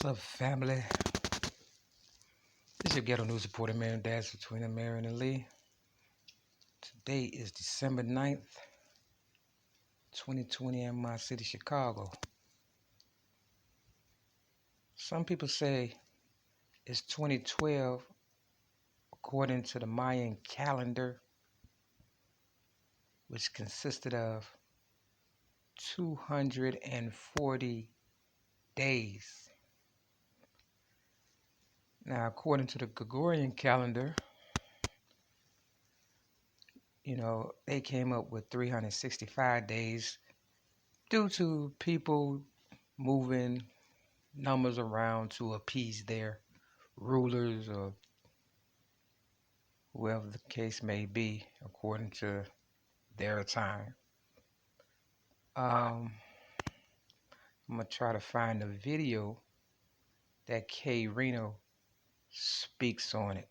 What's up, family? This is your ghetto news reporter, Marion Dash between the Marion and Lee. Today is December 9th, 2020 in my city, Chicago. Some people say it's 2012 according to the Mayan calendar, which consisted of 240 days. Now, according to the Gregorian calendar, they came up with 365 days due to people moving numbers around to appease their rulers or whoever the case may be according to their time. I'm gonna try to find a video that Qween speaks on it.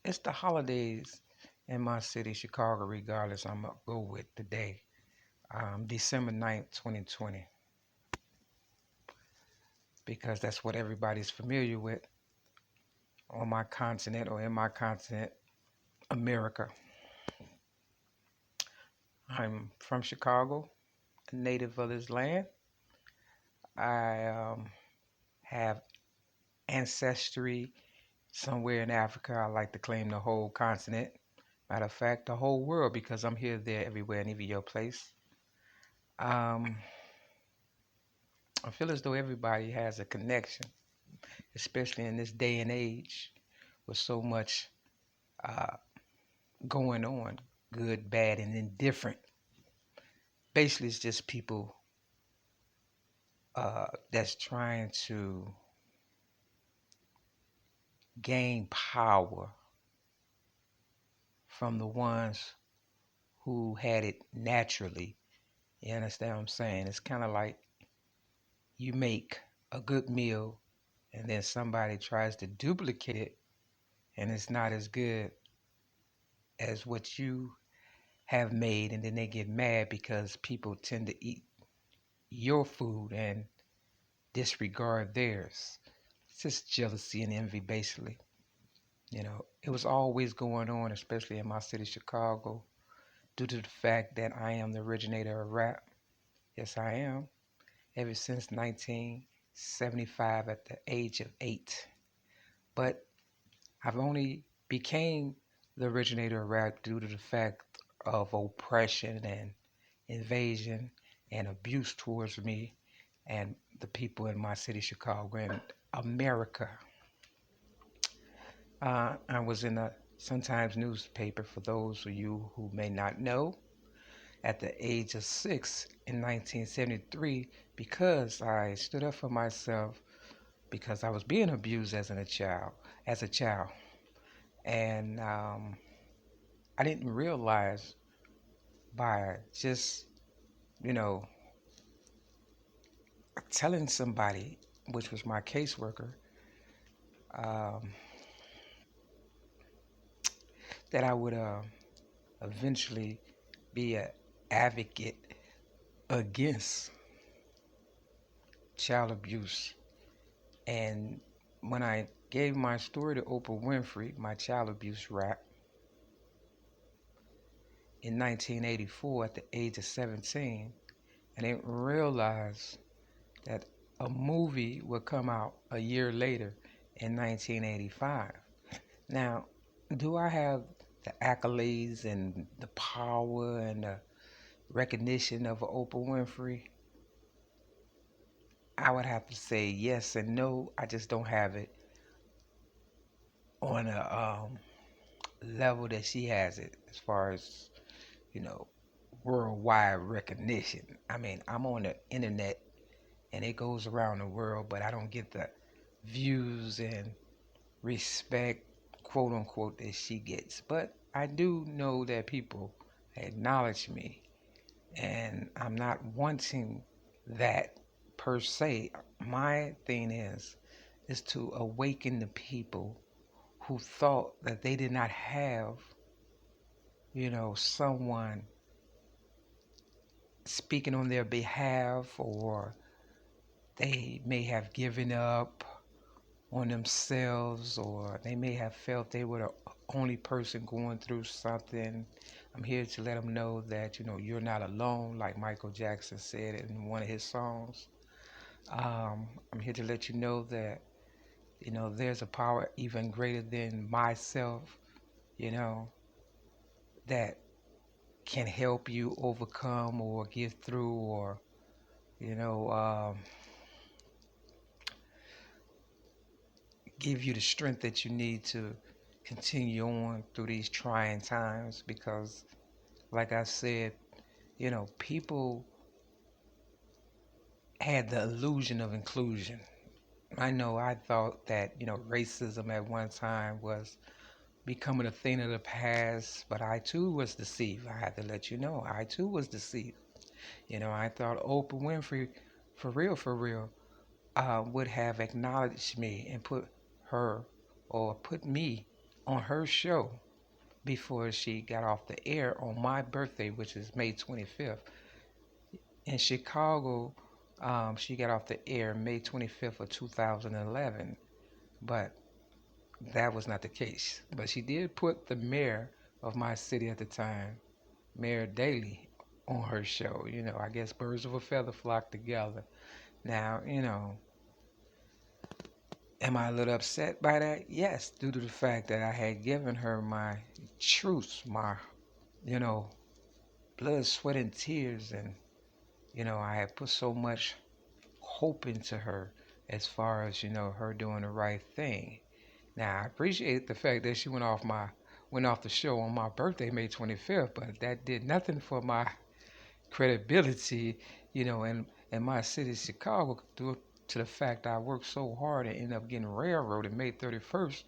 It's the holidays in my city, Chicago, regardless. I'm gonna go with today, December 9th, 2020, because that's what everybody's familiar with on my continent or in my continent, America. I'm from Chicago, a native of this land. I have ancestry somewhere in Africa. I like to claim the whole continent. Matter of fact, the whole world, because I'm here, there, everywhere, and even your place. I feel as though everybody has a connection, especially in this day and age with so much going on, good, bad, and indifferent. Basically, it's just people that's trying to gain power from the ones who had it naturally. You understand what I'm saying? It's kind of like you make a good meal and then somebody tries to duplicate it and it's not as good as what you have made, and then they get mad because people tend to eat your food and disregard theirs. It's just jealousy and envy, basically. It was always going on, especially in my city, Chicago, due to the fact that I am the originator of rap. Yes, I am. Ever since 1975 at the age of 8. But I've only became the originator of rap due to the fact of oppression and invasion and abuse towards me and the people in my city, Chicago, and America. I was in a Sun-Times newspaper, for those of you who may not know, at the age of 6 in 1973, because I stood up for myself, because I was being abused as a child. And I didn't realize by just, telling somebody, which was my caseworker, that I would eventually be an advocate against child abuse. And when I gave my story to Oprah Winfrey, my child abuse rap, in 1984 at the age of 17, I didn't realize that a movie would come out a year later in 1985. Now, do I have the accolades and the power and the recognition of Oprah Winfrey? I would have to say yes and no. I just don't have it on a level that she has it, as far as, worldwide recognition. I mean, I'm on the internet and it goes around the world, but I don't get the views and respect, quote unquote, that she gets. But I do know that people acknowledge me, and I'm not wanting that per se. My thing is to awaken the people who thought that they did not have, someone speaking on their behalf, or they may have given up on themselves, or they may have felt they were the only person going through something. I'm here to let them know that, you're not alone, like Michael Jackson said in one of his songs. I'm here to let you know that, there's a power even greater than myself, you know, that can help you overcome or get through, or, you know, um, give you the strength that you need to continue on through these trying times. Because, like I said, people had the illusion of inclusion. I know I thought that, racism at one time was becoming a thing of the past, but I too was deceived. I had to let you know, I too was deceived. I thought Oprah Winfrey, for real, would have acknowledged me and put me on her show before she got off the air on my birthday, which is May 25th. In Chicago, she got off the air May 25th of 2011, but that was not the case. But she did put the mayor of my city at the time, Mayor Daley, on her show. I guess birds of a feather flock together. Now, am I a little upset by that? Yes, due to the fact that I had given her my truth, my, you know, blood, sweat, and tears, and, I had put so much hope into her as far as, her doing the right thing. Now, I appreciate the fact that she went off the show on my birthday, May 25th, but that did nothing for my credibility, in my city, Chicago, due to the fact I worked so hard and ended up getting railroaded May 31st,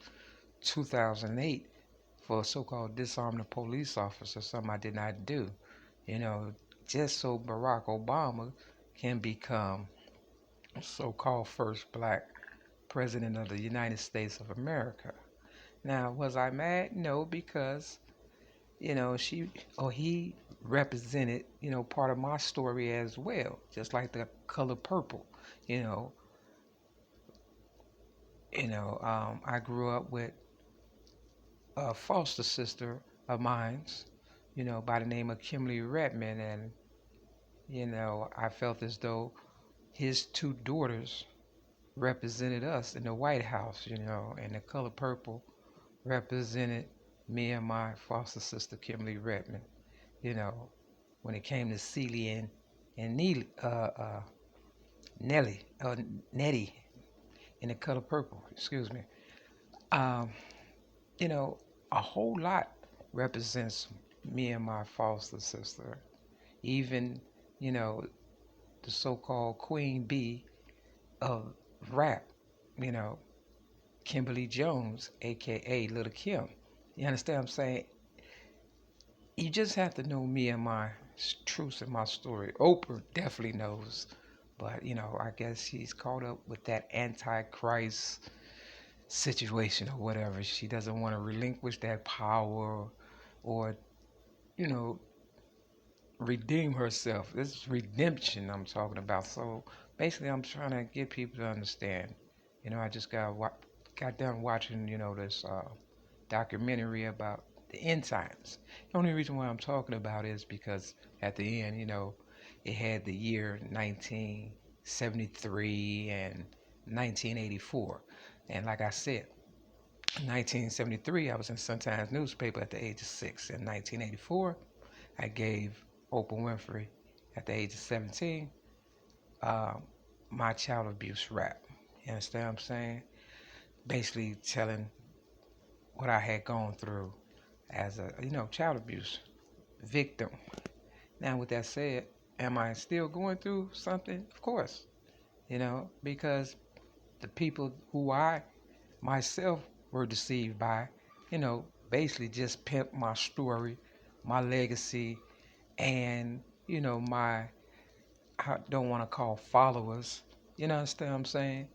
2008, for a so-called disarming a police officer, something I did not do, you know, just so Barack Obama can become so-called first black president of the United States of America. Now, was I mad? No, because he represented, part of my story as well, just like the color purple. You know, I grew up with a foster sister of mine's, by the name of Kimberly Redmond, and I felt as though his two daughters represented us in the White House, and the color purple represented me and my foster sister Kimberly Redmond. You know, when it came to Celie and Neely, Nelly, Nettie in the color purple, excuse me. Um, a whole lot represents me and my foster sister. Even, you know, the so-called Queen Bee of rap, you know, Kimberly Jones, aka Little Kim. You understand what I'm saying? You just have to know me and my truth and my story. Oprah definitely knows, but I guess she's caught up with that antichrist situation or whatever. She doesn't want to relinquish that power, or you know redeem herself. This is redemption I'm talking about. So basically, I'm trying to get people to understand. I just got done watching this documentary about the end times. The only reason why I'm talking about it is because at the end, it had the year 1973 and 1984. And like I said, in 1973, I was in Sun-Times newspaper at the age of 6. In 1984, I gave Oprah Winfrey, at the age of 17, uh, my child abuse rap. You understand what I'm saying? Basically telling what I had gone through as a, child abuse victim. Now, with that said, am I still going through something? Of course, because the people who I myself were deceived by, basically just pimp my story, my legacy, and, my, I don't want to call followers, understand what I'm saying?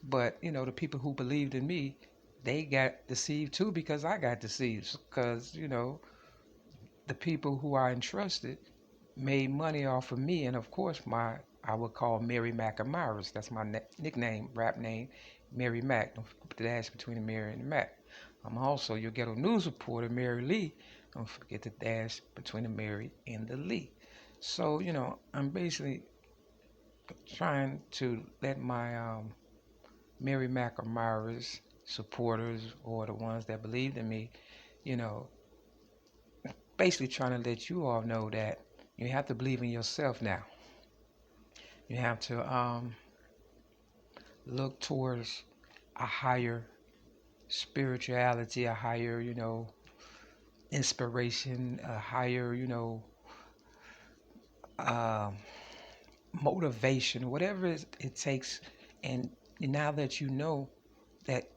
But, the people who believed in me, they got deceived too, because I got deceived. Because, the people who I entrusted made money off of me. And of course, I would call Mary Mack Amyrus. That's my nickname, rap name, Mary Mack. Don't put the dash between the Mary and the Mack. I'm also your ghetto news reporter, MARYLEE. Don't forget the dash between the Mary and the Lee. So, I'm basically trying to let my Mary Mack Amyrus supporters, or the ones that believed in me, you know, basically trying to let you all know that you have to believe in yourself now. You have to look towards a higher spirituality, a higher, inspiration, a higher, uh, motivation, whatever it takes. And now that you know that,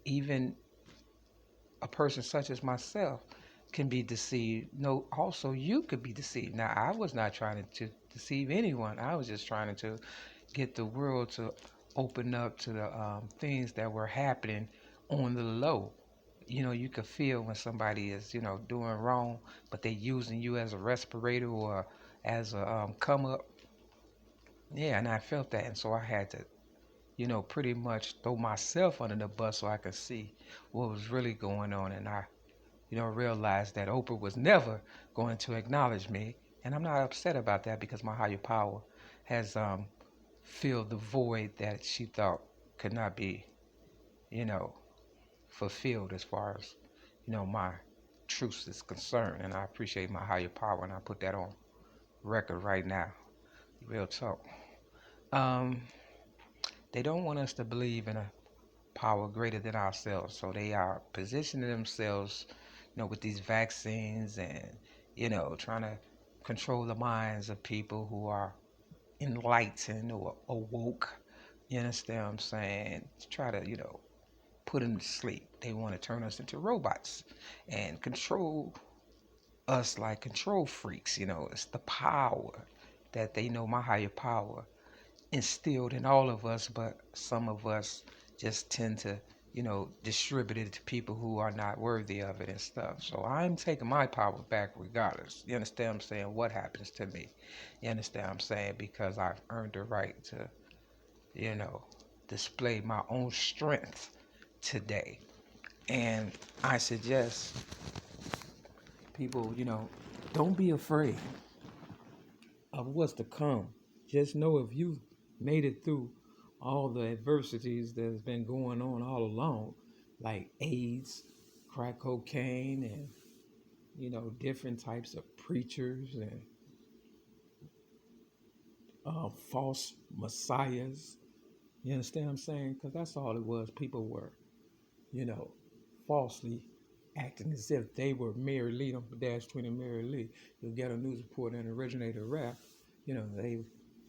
even a person such as myself can be deceived. No, also you could be deceived. Now, I was not trying to deceive anyone. I was just trying to get the world to open up to the things that were happening on the low. You could feel when somebody is, doing wrong, but they're using you as a respirator or as a come up. Yeah, and I felt that, and so I had to, pretty much throw myself under the bus so I could see what was really going on, and I realized that Oprah was never going to acknowledge me. And I'm not upset about that because my higher power has filled the void that she thought could not be, you know, fulfilled as far as, my truth is concerned. And I appreciate my higher power, and I put that on record right now. Real talk. Um, they don't want us to believe in a power greater than ourselves. So they are positioning themselves, with these vaccines and, trying to control the minds of people who are enlightened or awoke. You understand what I'm saying? To try to, put them to sleep. They want to turn us into robots and control us like control freaks. It's the power that they know, my higher power instilled in all of us, but some of us just tend to, distribute it to people who are not worthy of it and stuff. So I'm taking my power back regardless. You understand what I'm saying? What happens to me? You understand what I'm saying? Because I've earned the right to, you know, display my own strength today. And I suggest people, don't be afraid of what's to come. Just know if you made it through all the adversities that's been going on all along, like AIDS, crack cocaine, and different types of preachers and false messiahs. You understand what I'm saying? Because that's all it was. People were, falsely acting as if they were MARYLEE, -20 MARYLEE. You'll get a news reporter and originator rap.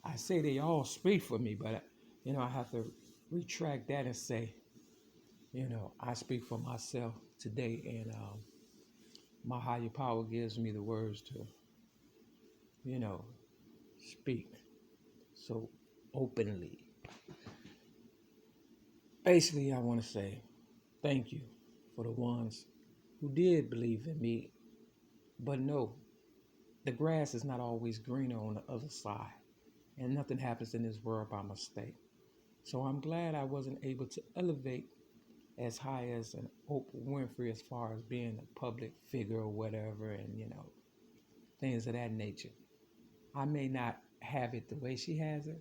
I say they all speak for me, but I have to retract that and say, I speak for myself today, and my higher power gives me the words to, speak so openly. Basically, I want to say thank you for the ones who did believe in me, but no, the grass is not always greener on the other side, and nothing happens in this world by mistake. So I'm glad I wasn't able to elevate as high as an Oprah Winfrey as far as being a public figure or whatever, and things of that nature. I may not have it the way she has it,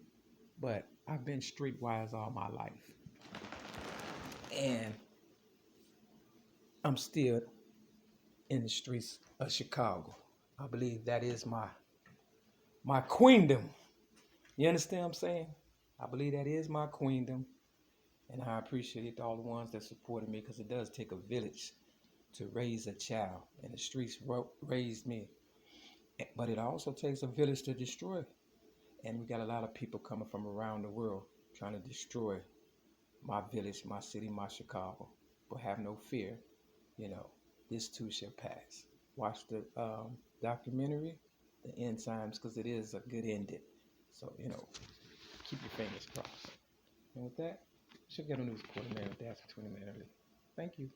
but I've been streetwise all my life, and I'm still in the streets of Chicago. I believe that is my queendom. You understand what I'm saying? I believe that is my queendom, and I appreciate all the ones that supported me, because it does take a village to raise a child, and the streets raised me. But it also takes a village to destroy. And we got a lot of people coming from around the world trying to destroy my village, my city, my Chicago. But have no fear, this too shall pass. Watch the documentary, The End Times, because it is a good ending. So, keep your fingers crossed. And with that, she'll get a news report in there with that for 20 minutes. Thank you.